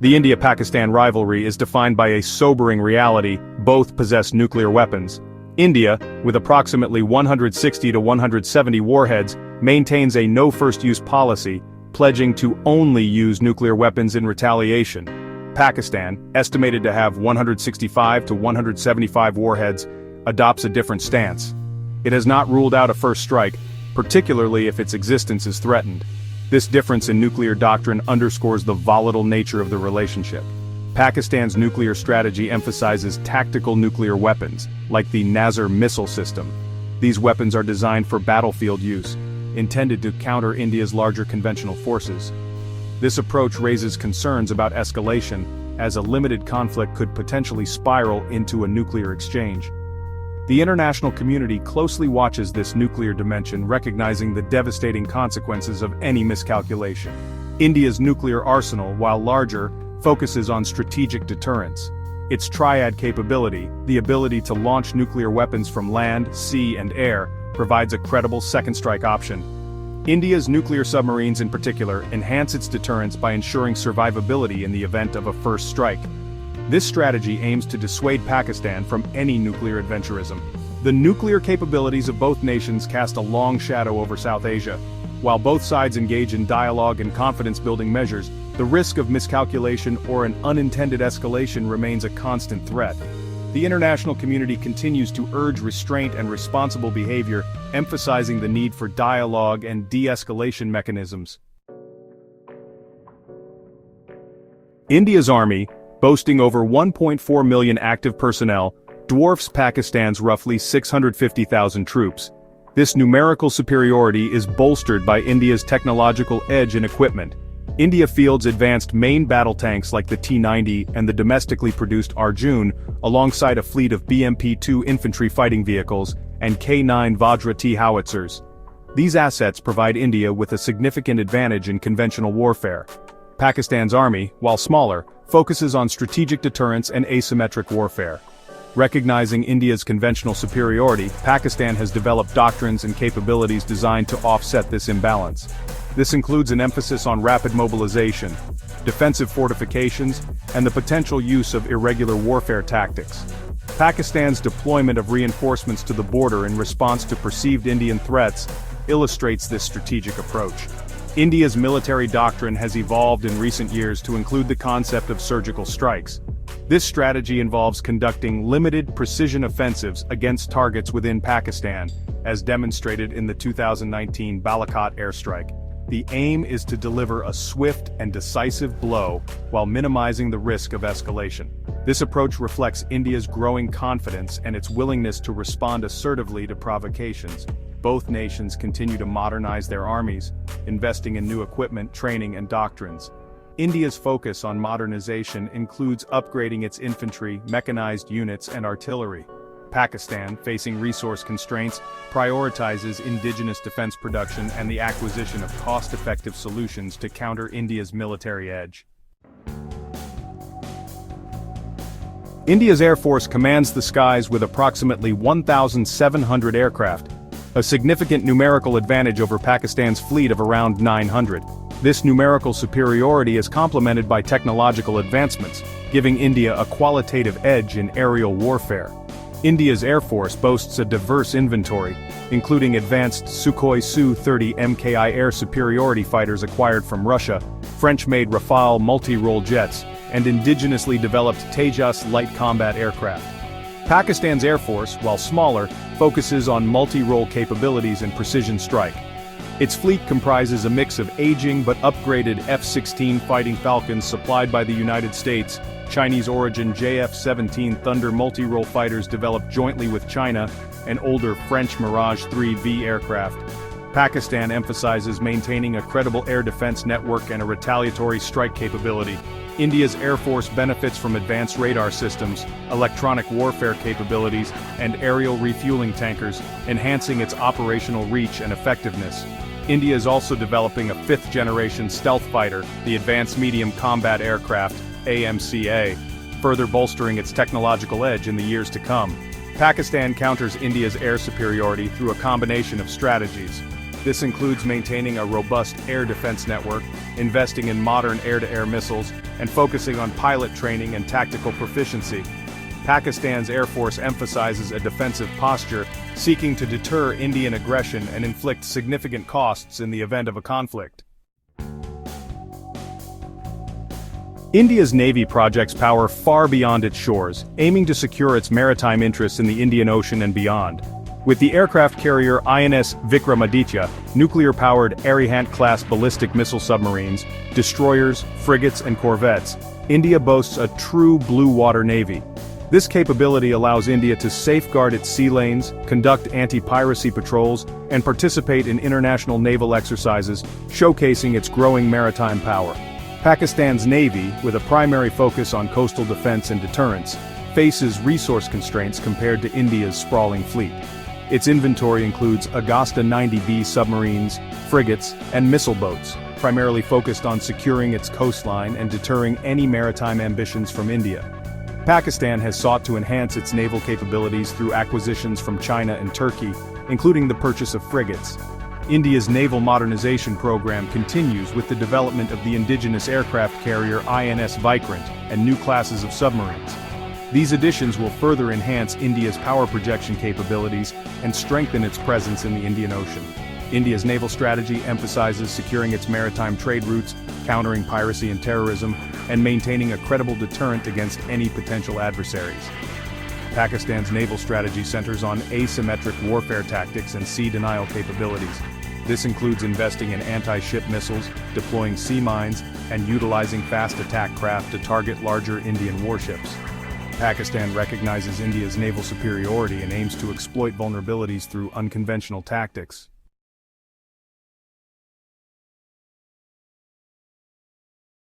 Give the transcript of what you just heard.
The India-Pakistan rivalry is defined by a sobering reality: both possess nuclear weapons. India, with approximately 160 to 170 warheads, maintains a no-first-use policy, pledging to only use nuclear weapons in retaliation. Pakistan, estimated to have 165 to 175 warheads, adopts a different stance. It has not ruled out a first strike, particularly if its existence is threatened. This difference in nuclear doctrine underscores the volatile nature of the relationship. Pakistan's nuclear strategy emphasizes tactical nuclear weapons, like the Nazar missile system. These weapons are designed for battlefield use, intended to counter India's larger conventional forces. This approach raises concerns about escalation, as a limited conflict could potentially spiral into a nuclear exchange. The international community closely watches this nuclear dimension, recognizing the devastating consequences of any miscalculation. India's nuclear arsenal, while larger, focuses on strategic deterrence. Its triad capability, the ability to launch nuclear weapons from land, sea, and air, provides a credible second strike option. India's nuclear submarines in particular enhance its deterrence by ensuring survivability in the event of a first strike. This strategy aims to dissuade Pakistan from any nuclear adventurism. The nuclear capabilities of both nations cast a long shadow over South Asia. While both sides engage in dialogue and confidence-building measures, the risk of miscalculation or an unintended escalation remains a constant threat. The international community continues to urge restraint and responsible behavior, emphasizing the need for dialogue and de-escalation mechanisms. India's army, boasting over 1.4 million active personnel, dwarfs Pakistan's roughly 650,000 troops. This numerical superiority is bolstered by India's technological edge in equipment. India fields advanced main battle tanks like the T-90 and the domestically produced Arjun, alongside a fleet of BMP-2 infantry fighting vehicles and K-9 Vajra T howitzers. These assets provide India with a significant advantage in conventional warfare. Pakistan's army, while smaller, focuses on strategic deterrence and asymmetric warfare. Recognizing India's conventional superiority, Pakistan has developed doctrines and capabilities designed to offset this imbalance. This includes an emphasis on rapid mobilization, defensive fortifications, and the potential use of irregular warfare tactics. Pakistan's deployment of reinforcements to the border in response to perceived Indian threats illustrates this strategic approach. India's military doctrine has evolved in recent years to include the concept of surgical strikes. This strategy involves conducting limited precision offensives against targets within Pakistan, as demonstrated in the 2019 Balakot airstrike. The aim is to deliver a swift and decisive blow while minimizing the risk of escalation. This approach reflects India's growing confidence and its willingness to respond assertively to provocations. Both nations continue to modernize their armies, investing in new equipment, training, and doctrines. India's focus on modernization includes upgrading its infantry, mechanized units, and artillery. Pakistan, facing resource constraints, prioritizes indigenous defense production and the acquisition of cost-effective solutions to counter India's military edge. India's Air Force commands the skies with approximately 1,700 aircraft, a significant numerical advantage over Pakistan's fleet of around 900. This numerical superiority is complemented by technological advancements, giving India a qualitative edge in aerial warfare. India's Air Force boasts a diverse inventory, including advanced Sukhoi Su-30 MKI air superiority fighters acquired from Russia, French-made Rafale multi-role jets, and indigenously developed Tejas light combat aircraft. Pakistan's Air Force, while smaller, focuses on multi-role capabilities and precision strike. Its fleet comprises a mix of aging but upgraded F-16 Fighting Falcons supplied by the United States, Chinese-origin JF-17 Thunder multi-role fighters developed jointly with China, and older French Mirage 3V aircraft. Pakistan emphasizes maintaining a credible air defense network and a retaliatory strike capability. India's Air Force benefits from advanced radar systems, electronic warfare capabilities, and aerial refueling tankers, enhancing its operational reach and effectiveness. India is also developing a fifth-generation stealth fighter, the Advanced Medium Combat Aircraft, AMCA, further bolstering its technological edge in the years to come. Pakistan counters India's air superiority through a combination of strategies. This includes maintaining a robust air defense network, investing in modern air-to-air missiles, and focusing on pilot training and tactical proficiency. Pakistan's Air Force emphasizes a defensive posture, seeking to deter Indian aggression and inflict significant costs in the event of a conflict. India's Navy projects power far beyond its shores, aiming to secure its maritime interests in the Indian Ocean and beyond. With the aircraft carrier INS Vikramaditya, nuclear-powered Arihant-class ballistic missile submarines, destroyers, frigates, and corvettes, India boasts a true blue-water navy. This capability allows India to safeguard its sea lanes, conduct anti-piracy patrols, and participate in international naval exercises, showcasing its growing maritime power. Pakistan's Navy, with a primary focus on coastal defense and deterrence, faces resource constraints compared to India's sprawling fleet. Its inventory includes Agasta 90B submarines, frigates, and missile boats, primarily focused on securing its coastline and deterring any maritime ambitions from India. Pakistan has sought to enhance its naval capabilities through acquisitions from China and Turkey, including the purchase of frigates. India's naval modernization program continues with the development of the indigenous aircraft carrier INS Vikrant and new classes of submarines. These additions will further enhance India's power projection capabilities and strengthen its presence in the Indian Ocean. India's naval strategy emphasizes securing its maritime trade routes, countering piracy and terrorism, and maintaining a credible deterrent against any potential adversaries. Pakistan's naval strategy centers on asymmetric warfare tactics and sea denial capabilities. This includes investing in anti-ship missiles, deploying sea mines, and utilizing fast attack craft to target larger Indian warships. Pakistan recognizes India's naval superiority and aims to exploit vulnerabilities through unconventional tactics.